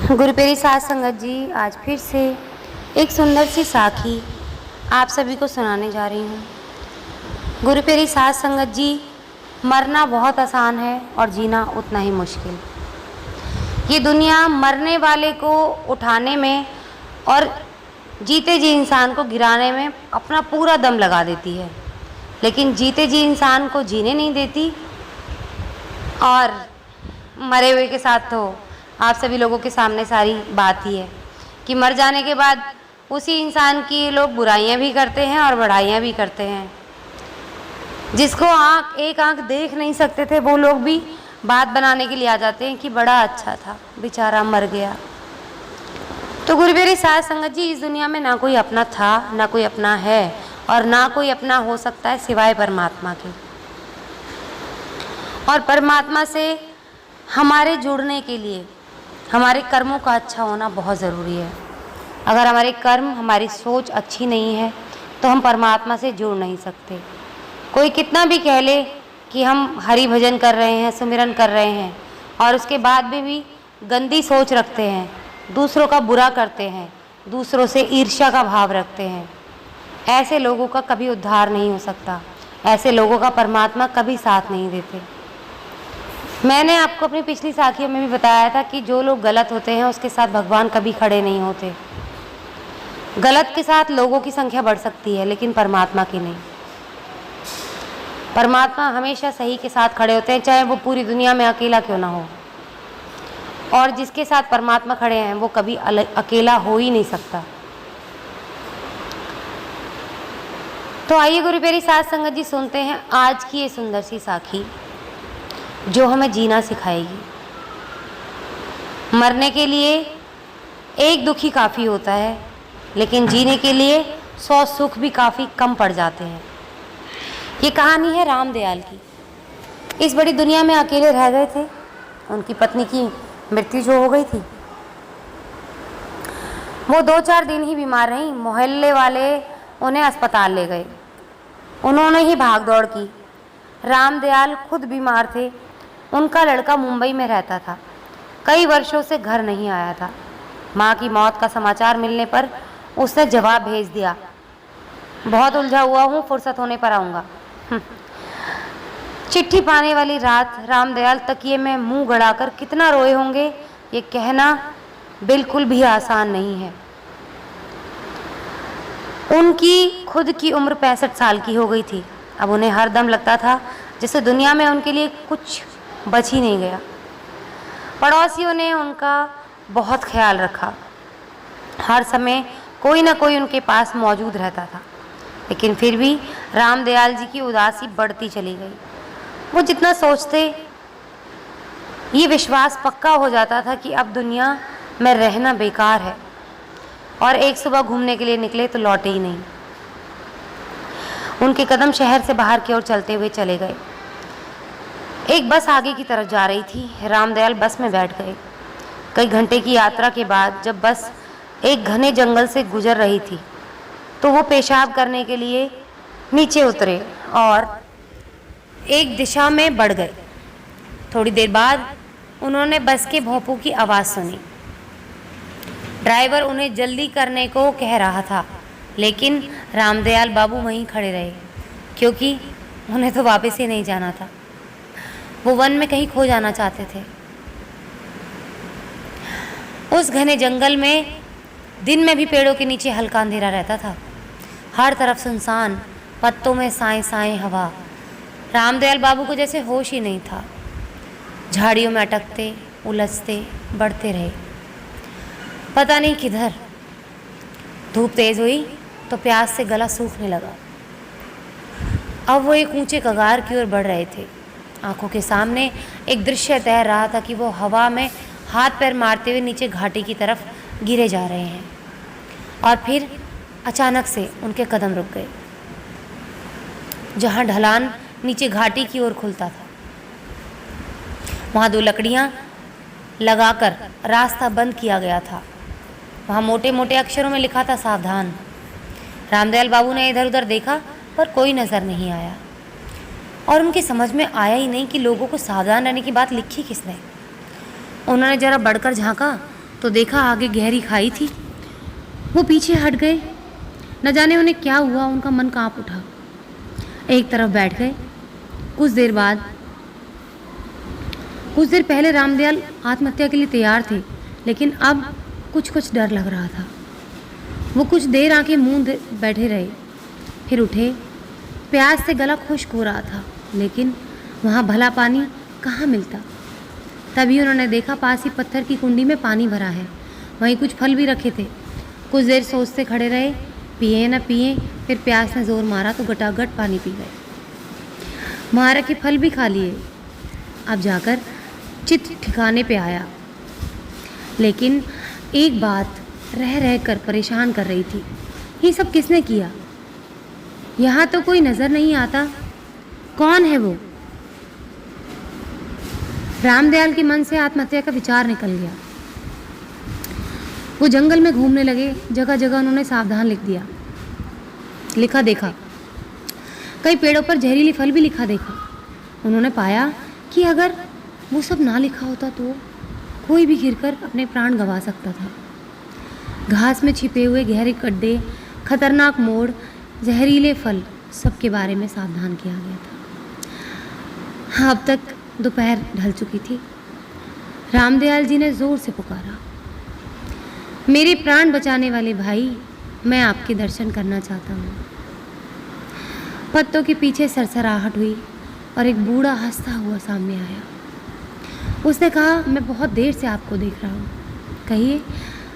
गुरुप्यारी साध संगत जी, आज फिर से एक सुंदर सी साखी आप सभी को सुनाने जा रही हूँ। गुरुप्यारी साध संगत जी, मरना बहुत आसान है और जीना उतना ही मुश्किल। ये दुनिया मरने वाले को उठाने में और जीते जी इंसान को गिराने में अपना पूरा दम लगा देती है, लेकिन जीते जी इंसान को जीने नहीं देती। और मरे हुए के साथ तो आप सभी लोगों के सामने सारी बात ही है कि मर जाने के बाद उसी इंसान की लोग बुराइयां भी करते हैं और बढ़ाइयां भी करते हैं। जिसको एक आंख देख नहीं सकते थे वो लोग भी बात बनाने के लिए आ जाते हैं कि बड़ा अच्छा था, बेचारा मर गया। तो गुरुप्यारी साध संगत जी, इस दुनिया में ना कोई अपना था, ना कोई अपना है और ना कोई अपना हो सकता है सिवाय परमात्मा के। और परमात्मा से हमारे जुड़ने के लिए हमारे कर्मों का अच्छा होना बहुत ज़रूरी है। अगर हमारे कर्म, हमारी सोच अच्छी नहीं है तो हम परमात्मा से जुड़ नहीं सकते। कोई कितना भी कह ले कि हम हरि भजन कर रहे हैं, सुमिरन कर रहे हैं, और उसके बाद भी गंदी सोच रखते हैं, दूसरों का बुरा करते हैं, दूसरों से ईर्ष्या का भाव रखते हैं, ऐसे लोगों का कभी उद्धार नहीं हो सकता। ऐसे लोगों का परमात्मा कभी साथ नहीं देते। मैंने आपको अपनी पिछली साखियों में भी बताया था कि जो लोग गलत होते हैं उसके साथ भगवान कभी खड़े नहीं होते। गलत के साथ लोगों की संख्या बढ़ सकती है, लेकिन परमात्मा की नहीं। परमात्मा हमेशा सही के साथ खड़े होते हैं, चाहे वो पूरी दुनिया में अकेला क्यों ना हो। और जिसके साथ परमात्मा खड़े हैं वो कभी अकेला हो ही नहीं सकता। तो आइए गुरुप्यारी साध संगत जी, सुनते हैं आज की ये सुंदर सी साखी जो हमें जीना सिखाएगी। मरने के लिए एक दुखी काफ़ी होता है, लेकिन जीने के लिए 100 सुख भी काफ़ी कम पड़ जाते हैं। ये कहानी है रामदयाल की। इस बड़ी दुनिया में अकेले रह गए थे। उनकी पत्नी की मृत्यु जो हो गई थी, वो 2-4 दिन ही बीमार रहीं। मोहल्ले वाले उन्हें अस्पताल ले गए। उन्होंने ही भाग दौड़ की। रामदयाल खुद बीमार थे। उनका लड़का मुंबई में रहता था, कई वर्षों से घर नहीं आया था। माँ की मौत का समाचार मिलने पर उसने जवाब भेज दिया, बहुत उलझा हुआ हूँ, फुर्सत होने पर आऊँगा। चिट्ठी पाने वाली रात रामदयाल तकिए में मुंह गड़ाकर कितना रोए होंगे, ये कहना बिल्कुल भी आसान नहीं है। उनकी खुद की उम्र 65 साल की हो गई थी। अब उन्हें हर दम लगता था जैसे दुनिया में उनके लिए कुछ बच ही नहीं गया। पड़ोसियों ने उनका बहुत ख्याल रखा। हर समय कोई ना कोई उनके पास मौजूद रहता था, लेकिन फिर भी रामदयाल जी की उदासी बढ़ती चली गई। वो जितना सोचते ये विश्वास पक्का हो जाता था कि अब दुनिया में रहना बेकार है। और एक सुबह घूमने के लिए निकले तो लौटे ही नहीं। उनके कदम शहर से बाहर की ओर चलते हुए चले गए। एक बस आगे की तरफ जा रही थी। रामदयाल बस में बैठ गए। कई घंटे की यात्रा के बाद जब बस एक घने जंगल से गुजर रही थी तो वो पेशाब करने के लिए नीचे उतरे और एक दिशा में बढ़ गए। थोड़ी देर बाद उन्होंने बस के भौंपू की आवाज़ सुनी। ड्राइवर उन्हें जल्दी करने को कह रहा था, लेकिन रामदयाल बाबू वहीं खड़े रहे, क्योंकि उन्हें तो वापस ही नहीं जाना था। वो वन में कहीं खो जाना चाहते थे। उस घने जंगल में दिन में भी पेड़ों के नीचे हल्का अंधेरा रहता था। हर तरफ सुनसान, पत्तों में साए साए हवा। रामदयाल बाबू को जैसे होश ही नहीं था। झाड़ियों में अटकते, उलझते, बढ़ते रहे, पता नहीं किधर। धूप तेज हुई तो प्यास से गला सूखने लगा। अब वो एक ऊंचे कगार की ओर बढ़ रहे थे। आंखों के सामने एक दृश्य तैर रहा था कि वो हवा में हाथ पैर मारते हुए नीचे घाटी की तरफ गिरे जा रहे हैं। और फिर अचानक से उनके कदम रुक गए। जहां ढलान नीचे घाटी की ओर खुलता था, वहां 2 लकड़ियां लगाकर रास्ता बंद किया गया था। वहां मोटे मोटे अक्षरों में लिखा था, सावधान। रामदयाल बाबू ने इधर उधर देखा पर कोई नज़र नहीं आया। और उनकी समझ में आया ही नहीं कि लोगों को सावधान रहने की बात लिखी किसने। उन्होंने जरा बढ़कर झांका तो देखा आगे गहरी खाई थी। वो पीछे हट गए। न जाने उन्हें क्या हुआ, उनका मन कांप उठा। एक तरफ बैठ गए। कुछ देर पहले रामदयाल आत्महत्या के लिए तैयार थे, लेकिन अब कुछ डर लग रहा था। वो कुछ देर आंखें मूंद बैठे रहे, फिर उठे। प्यास से गला खुश्क हो रहा था, लेकिन वहाँ भला पानी कहाँ मिलता। तभी उन्होंने देखा पास ही पत्थर की कुंडी में पानी भरा है, वहीं कुछ फल भी रखे थे। कुछ देर सोचते खड़े रहे, पिए न पिए। फिर प्यास ने जोर मारा तो गटागट पानी पी गए। वहाँ रखे फल भी खा लिए। अब जाकर चित्त ठिकाने पे आया, लेकिन एक बात रह कर परेशान कर रही थी। ये सब किसने किया? यहाँ तो कोई नजर नहीं आता। कौन है वो? रामदयाल के मन से आत्महत्या का विचार निकल गया। वो जंगल में घूमने लगे। जगह जगह उन्होंने सावधान लिखा देखा। कई पेड़ों पर जहरीली फल भी लिखा देखा। उन्होंने पाया कि अगर वो सब ना लिखा होता तो कोई भी गिरकर अपने प्राण गंवा सकता था। घास में छिपे हुए गहरे गड्ढे, खतरनाक मोड़, जहरीले फल, सबके बारे में सावधान किया गया था। अब तक दोपहर ढल चुकी थी। रामदयाल जी ने जोर से पुकारा, मेरे प्राण बचाने वाले भाई, मैं आपके दर्शन करना चाहता हूँ। पत्तों के पीछे सरसराहट हुई और एक बूढ़ा हंसता हुआ सामने आया। उसने कहा, मैं बहुत देर से आपको देख रहा हूँ। कहिए,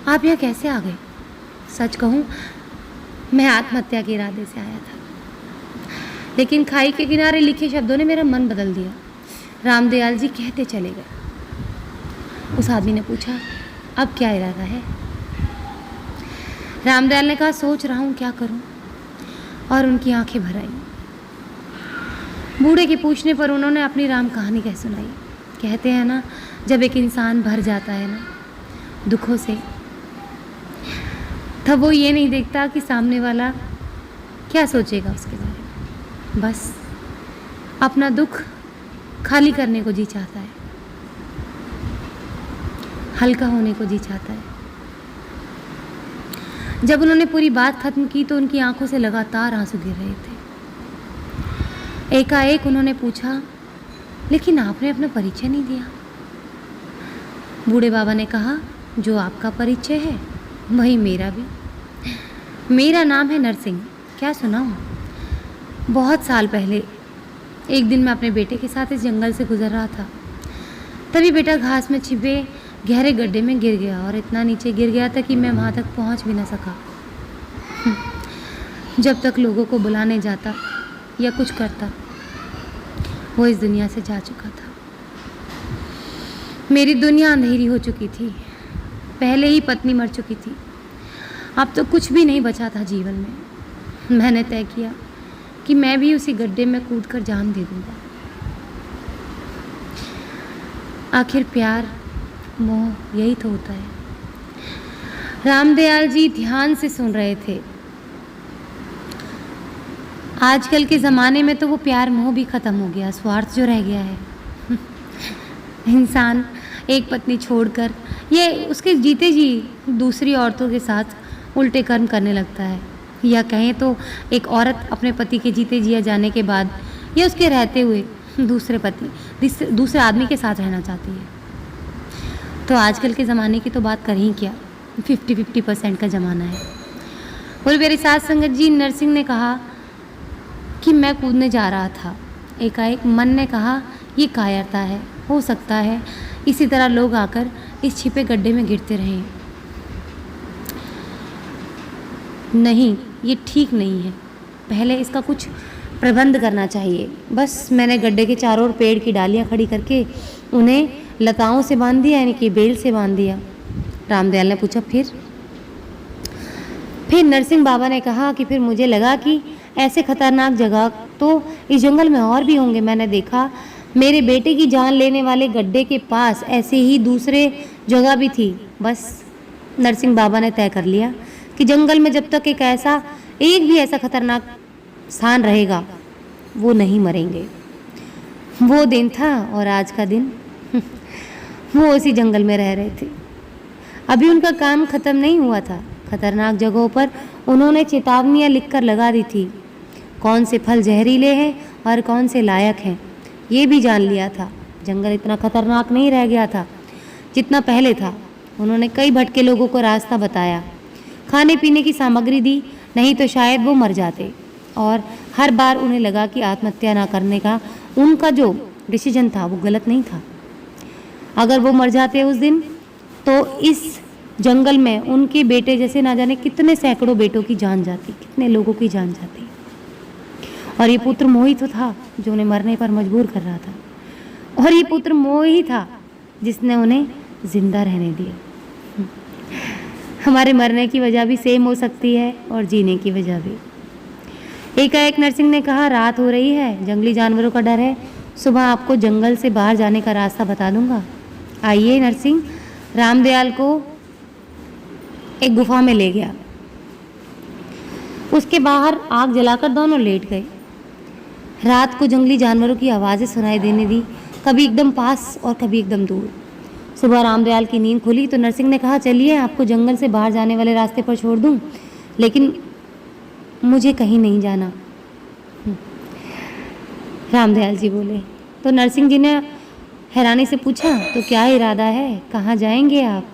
आप यहाँ कैसे आ गए? सच कहूँ, मैं आत्महत्या के इरादे से आया था, लेकिन खाई के किनारे लिखे शब्दों ने मेरा मन बदल दिया। रामदयाल जी कहते चले गए। उस आदमी ने पूछा, अब क्या इरादा है? रामदयाल ने कहा, सोच रहा हूँ क्या करूँ। और उनकी आंखें भर आईं। बूढ़े के पूछने पर उन्होंने अपनी राम कहानी कह सुनाई। कहते हैं ना, जब एक इंसान भर जाता है ना दुखों से, तब वो ये नहीं देखता कि सामने वाला क्या सोचेगा उसके बारे में। बस अपना दुख खाली करने को जी चाहता है, हल्का होने को जी चाहता है। जब उन्होंने पूरी बात खत्म की तो उनकी आंखों से लगातार आंसू गिर रहे थे। एकाएक उन्होंने पूछा, लेकिन आपने अपना परिचय नहीं दिया। बूढ़े बाबा ने कहा, जो आपका परिचय है वही मेरा भी। मेरा नाम है नरसिंह। क्या सुनाऊं? बहुत साल पहले एक दिन मैं अपने बेटे के साथ इस जंगल से गुजर रहा था। तभी बेटा घास में छिपे गहरे गड्ढे में गिर गया और इतना नीचे गिर गया था कि मैं वहाँ तक पहुँच भी ना सका। जब तक लोगों को बुलाने जाता या कुछ करता, वो इस दुनिया से जा चुका था। मेरी दुनिया अंधेरी हो चुकी थी। पहले ही पत्नी मर चुकी थी। अब तो कुछ भी नहीं बचा था जीवन में। मैंने तय किया कि मैं भी उसी गड्ढे में कूदकर जान दे दूंगा। आखिर प्यार, मोह यही तो होता है। रामदयाल जी ध्यान से सुन रहे थे। आजकल के ज़माने में तो वो प्यार मोह भी ख़त्म हो गया, स्वार्थ जो रह गया है। इंसान एक पत्नी छोड़कर ये उसके जीते जी दूसरी औरतों के साथ उल्टे कर्म करने लगता है, या कहें तो एक औरत अपने पति के जीते जिया जाने के बाद या उसके रहते हुए दूसरे आदमी के साथ रहना चाहती है। तो आजकल के ज़माने की तो बात कर ही क्या, 50-50% का ज़माना है। और मेरी साथ संगत जी, नरसिंह ने कहा कि मैं कूदने जा रहा था। एकाएक मन ने कहा, ये कायरता है, हो सकता है इसी तरह लोग आकर इस छिपे गड्ढे में गिरते रहें। नहीं, ये ठीक नहीं है। पहले इसका कुछ प्रबंध करना चाहिए। बस मैंने गड्ढे के चारों ओर पेड़ की डालियाँ खड़ी करके उन्हें लताओं से बांध दिया, यानी कि बेल से बांध दिया। रामदयाल ने पूछा, फिर नरसिंह बाबा ने कहा कि फिर मुझे लगा कि ऐसे खतरनाक जगह तो इस जंगल में और भी होंगे। मैंने देखा मेरे बेटे की जान लेने वाले गड्ढे के पास ऐसे ही दूसरे जगह भी थी। बस नरसिंह बाबा ने तय कर लिया कि जंगल में जब तक एक भी ऐसा खतरनाक स्थान रहेगा, वो नहीं मरेंगे। वो दिन था और आज का दिन वो उसी जंगल में रह रहे थे। अभी उनका काम खत्म नहीं हुआ था। खतरनाक जगहों पर उन्होंने चेतावनियां लिखकर लगा दी थी। कौन से फल जहरीले हैं और कौन से लायक हैं, ये भी जान लिया था। जंगल इतना खतरनाक नहीं रह गया था जितना पहले था। उन्होंने कई भटके लोगों को रास्ता बताया, खाने पीने की सामग्री दी, नहीं तो शायद वो मर जाते। और हर बार उन्हें लगा कि आत्महत्या ना करने का उनका जो डिसीजन था वो गलत नहीं था। अगर वो मर जाते उस दिन तो इस जंगल में उनके बेटे जैसे ना जाने कितने सैकड़ों बेटों की जान जाती, कितने लोगों की जान जाती। और ये पुत्र मोही तो था जो उन्हें मरने पर मजबूर कर रहा था, और ये पुत्र मोही था जिसने उन्हें जिंदा रहने दिया। हमारे मरने की वजह भी सेम हो सकती है और जीने की वजह भी। एकाएक नरसिंह ने कहा, रात हो रही है, जंगली जानवरों का डर है, सुबह आपको जंगल से बाहर जाने का रास्ता बता दूंगा। आइए। नरसिंह रामदयाल को एक गुफा में ले गया। उसके बाहर आग जलाकर दोनों लेट गए। रात को जंगली जानवरों की आवाज़ें सुनाई देने दी, कभी एकदम पास और कभी एकदम दूर। सुबह रामदयाल की नींद खुली तो नरसिंह ने कहा, चलिए आपको जंगल से बाहर जाने वाले रास्ते पर छोड़ दूं, लेकिन मुझे कहीं नहीं जाना। रामदयाल जी बोले। तो नरसिंह जी ने हैरानी से पूछा, तो क्या इरादा है, कहाँ जाएंगे आप?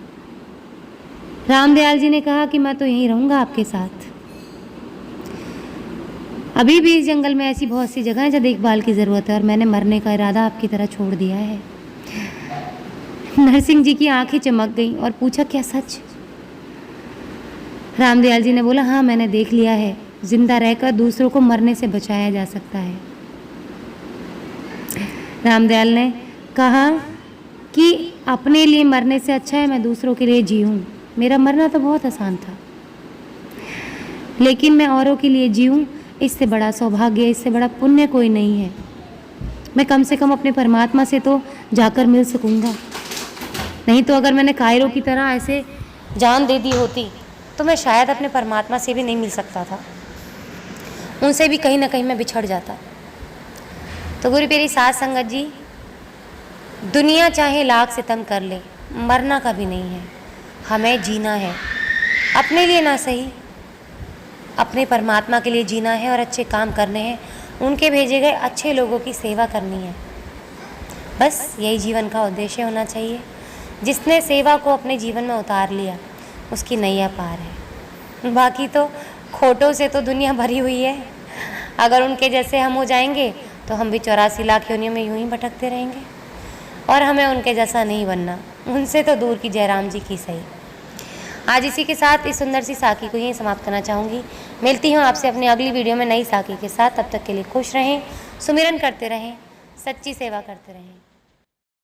रामदयाल जी ने कहा कि मैं तो यहीं रहूँगा आपके साथ। अभी भी इस जंगल में ऐसी बहुत सी जगह है जहाँ देखभाल की ज़रूरत है, और मैंने मरने का इरादा आपकी तरह छोड़ दिया है। नरसिंह जी की आंखें चमक गईं और पूछा, क्या सच? रामदयाल जी ने बोला, हाँ मैंने देख लिया है, जिंदा रहकर दूसरों को मरने से बचाया जा सकता है। रामदयाल ने कहा कि अपने लिए मरने से अच्छा है मैं दूसरों के लिए जीऊँ। मेरा मरना तो बहुत आसान था, लेकिन मैं औरों के लिए जीऊँ, इससे बड़ा सौभाग्य, इससे बड़ा पुण्य कोई नहीं है। मैं कम से कम अपने परमात्मा से तो जाकर मिल सकूँगा। नहीं तो अगर मैंने कायरों की तरह ऐसे जान दे दी होती तो मैं शायद अपने परमात्मा से भी नहीं मिल सकता था, उनसे भी कहीं ना कहीं मैं बिछड़ जाता। तो गुरु प्यारी साध संगत जी, दुनिया चाहे लाख सितम कर ले, मरना कभी नहीं है। हमें जीना है, अपने लिए ना सही, अपने परमात्मा के लिए जीना है और अच्छे काम करने हैं, उनके भेजे गए अच्छे लोगों की सेवा करनी है। बस यही जीवन का उद्देश्य होना चाहिए। जिसने सेवा को अपने जीवन में उतार लिया उसकी नैया पार है। बाकी तो खोटों से तो दुनिया भरी हुई है। अगर उनके जैसे हम हो जाएंगे तो हम भी 84 लाख योनियों में यूं ही भटकते रहेंगे, और हमें उनके जैसा नहीं बनना, उनसे तो दूर की जयराम जी की सही। आज इसी के साथ इस सुंदर सी साखी को यहीं समाप्त करना चाहूँगी। मिलती हूँ आपसे अपनी अगली वीडियो में नई साखी के साथ। तब तक के लिए खुश रहें, सुमिरन करते रहें, सच्ची सेवा करते रहें।